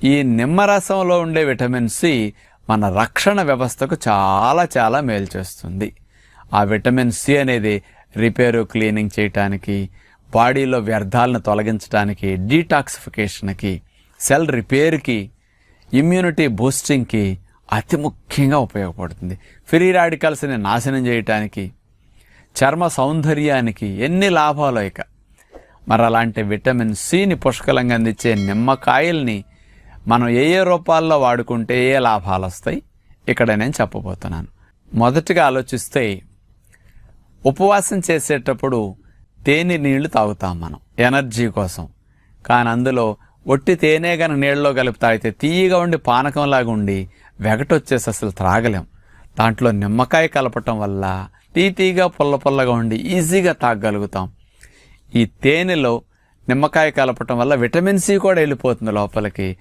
ఈ నిమ్మరసంలో ఉండే vitamin C మన రక్షణ వ్యవస్థకు చాలా చాలా మేలు చేస్తుంది. ఆ విటమిన్ సి అనేది రిపేరు క్లీనింగ్ చేయటానికి, బాడీలో వ్యర్థాలను తొలగించడానికి, డీటాక్సిఫికేషన్కి, సెల్ రిపేర్కి, ఇమ్యూనిటీ బూస్టింగ్కి అతి ముఖ్యంగా ఉపయోగపడుతుంది. ఫ్రీ రాడికల్స్ని నాశనం చేయటానికి, చర్మ సౌందర్యానికి ఎన్ని లాభాలు ఇక. మరి అలాంటి విటమిన్ సిని పుష్కలంగా అందించే నిమ్మకాయల్ని మనం ఏ ఏ రూపాల్లో వాడుకుంటే ఏ లాభాలు వస్తాయి ఇక్కడ నేను చెప్పబోతున్నాను. మొదటిగా ఆలోచిస్తే, ఉపవాసం చేసేటప్పుడు తేనె నీళ్లు తాగుతాం మనం ఎనర్జీ కోసం. కానీ అందులో ఒట్టి తేనె కానీ నీళ్ళలో కలిపి తాగితే తీయగా ఉండి పానకంలాగా ఉండి వెగటొచ్చేసి అసలు త్రాగలేం. దాంట్లో నిమ్మకాయ కలపటం వల్ల తీయగా పుల్ల పుల్లగా ఉండి ఈజీగా తాగగలుగుతాం. ఈ తేనెలో నిమ్మకాయ కలపటం వల్ల విటమిన్ సి కూడా వెళ్ళిపోతుంది లోపలికి.